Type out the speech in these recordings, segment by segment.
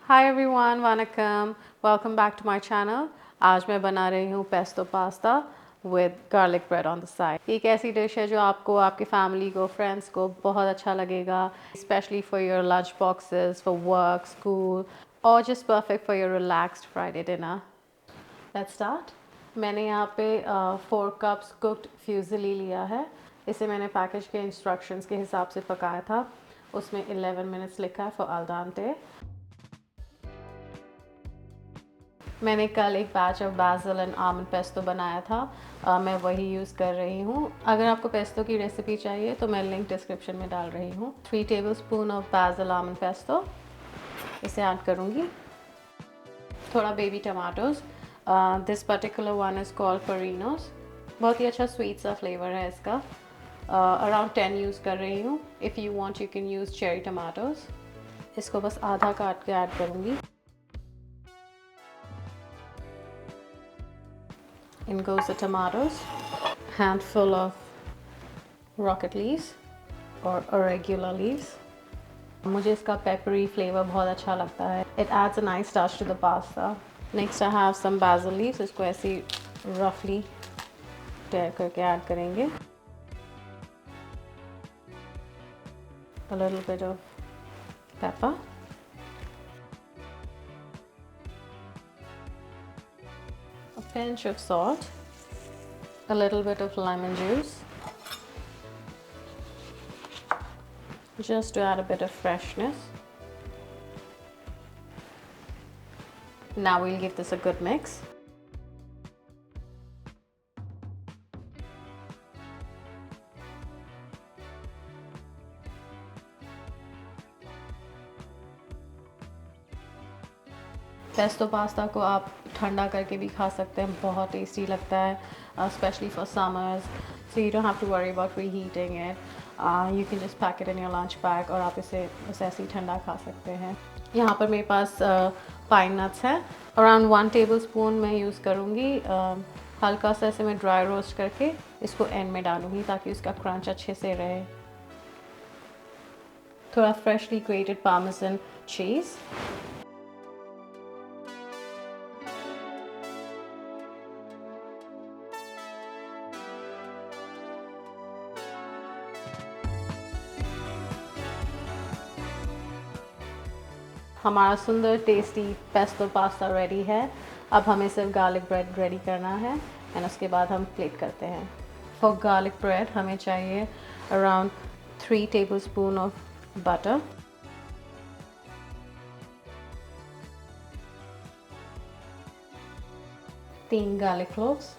हाय everyone, वनकम, welcome back to my channel. आज मैं बना रही हूँ pesto pasta with garlic bread on the side. एक ऐसी डिश है जो आपको, आपकी फैमिली को, फ्रेंड्स को बहुत अच्छा लगेगा, specially for your lunch boxes, for work, school, और just perfect for your relaxed Friday dinner. Let's start. मैंने यहाँ पे 4 कप्स कुक्ड फ्यूज़ली लिया है। इसे मैंने पैकेज के इंस्ट्रक्शंस के हिसाब से पकाया था। उसमें 11 मिनट्स लिखा है फॉर अल डेंटे। मैंने कल एक batch of Basil and almond pesto बनाया था, मैं वही यूज़ कर रही हूँ। अगर आपको पेस्टो की रेसिपी चाहिए तो मैं लिंक डिस्क्रिप्शन में डाल रही हूँ। 3 tablespoon of basil almond pesto, इसे ऐड करूँगी। थोड़ा baby tomatoes, this particular one is called Perinos. बहुत ही अच्छा स्वीट सा फ्लेवर है इसका। अराउंड 10 यूज़ कर रही हूँ। If you want you can use cherry tomatoes. इसको बस आधा काट के ऐड करूँगी। In goes the tomatoes, handful of rocket leaves or irregular leaves. मुझे इसका पेपरी फ्लेवर बहुत अच्छा लगता है. It adds a nice touch to the pasta. Next I have some basil leaves. इसको ऐसे roughly tear करके ऐड करेंगे. A little bit of pepper. A pinch of salt. A little bit of lemon juice. Just to add a bit of freshness. Now we'll give this a good mix. Pesto pasta को आप ठंडा करके भी खा सकते हैं, बहुत tasty लगता है, specially for summers, so you don't have to worry about reheating it. You can just pack it in your lunch bag और आप इसे बस ऐसे ही ठंडा खा सकते हैं। यहाँ पर मेरे पास पाइन नट्स है, अराउंड 1 टेबलस्पून मैं यूज़ करूँगी। हल्का सा इसे मैं ड्राई रोस्ट करके इसको एंड में डालूँगी ताकि उसका क्रंच अच्छे से रहे। थोड़ा फ्रेशली ग्रेटेड पार्मेसन चीज़, हमारा सुंदर टेस्टी पेस्टो पास्ता रेडी है। अब हमें सिर्फ गार्लिक ब्रेड रेडी करना है एंड उसके बाद हम प्लेट करते हैं। फॉर गार्लिक ब्रेड हमें चाहिए अराउंड 3 टेबलस्पून ऑफ बटर, तीन गार्लिक क्लोव्स।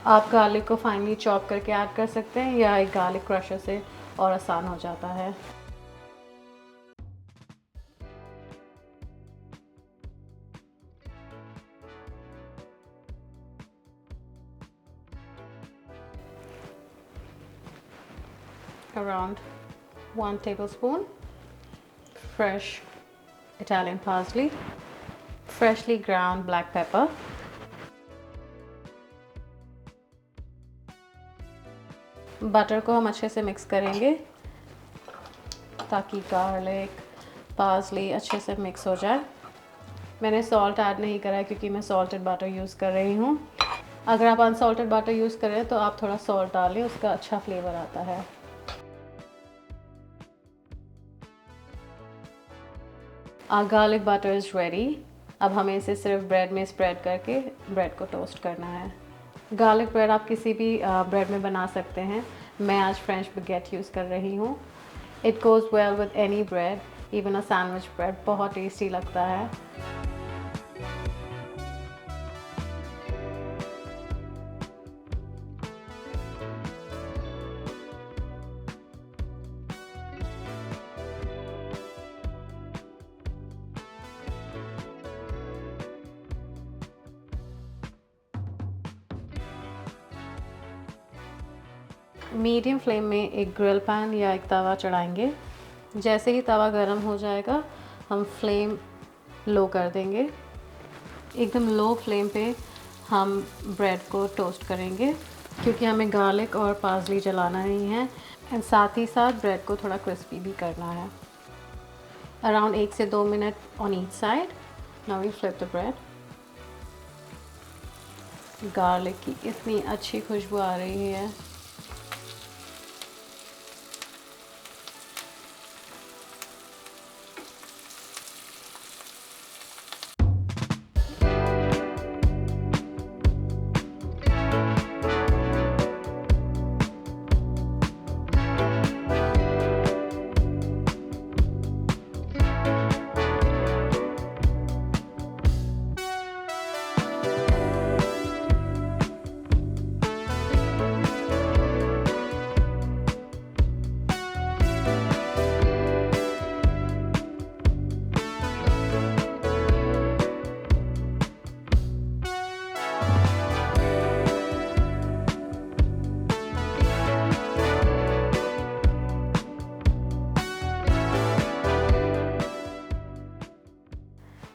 आप गार्लिक को फाइनली चॉप करके ऐड कर सकते हैं या एक गार्लिक क्रशर से और आसान हो जाता है। Around 1 tablespoon fresh Italian parsley, freshly ground black pepper, butter को हम अच्छे से मिक्स करेंगे ताकि गार्लिक पार्सली अच्छे से मिक्स हो जाए। मैंने सॉल्ट ऐड नहीं करा है क्योंकि मैं सॉल्टेड बटर यूज़ कर रही हूँ। अगर आप अनसॉल्टेड बटर यूज़ करें तो आप थोड़ा सॉल्ट डालें, उसका अच्छा फ्लेवर आता है। Garlic butter is ready. अब हमें इसे सिर्फ ब्रेड में स्प्रेड करके ब्रेड को टोस्ट करना है। गार्लिक ब्रेड आप किसी भी ब्रेड में बना सकते हैं। मैं आज फ्रेंच बगेट यूज़ कर रही हूँ। It goes well with any bread, even a sandwich bread, बहुत टेस्टी लगता है। मीडियम फ्लेम में एक ग्रिल पैन या एक तवा चढ़ाएंगे। जैसे ही तवा गर्म हो जाएगा हम फ्लेम लो कर देंगे। एकदम लो फ्लेम पे हम ब्रेड को टोस्ट करेंगे क्योंकि हमें गार्लिक और पार्सली जलाना नहीं है एंड साथ ही साथ ब्रेड को थोड़ा क्रिस्पी भी करना है। अराउंड 1 से 2 minute on each side Now we flip the bread. Garlic की इतनी अच्छी खुशबू आ रही है।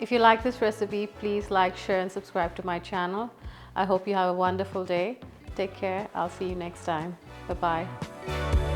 If you like this recipe, please like, share and subscribe to my channel. I hope you have a wonderful day. Take care. I'll see you next time. Bye-bye.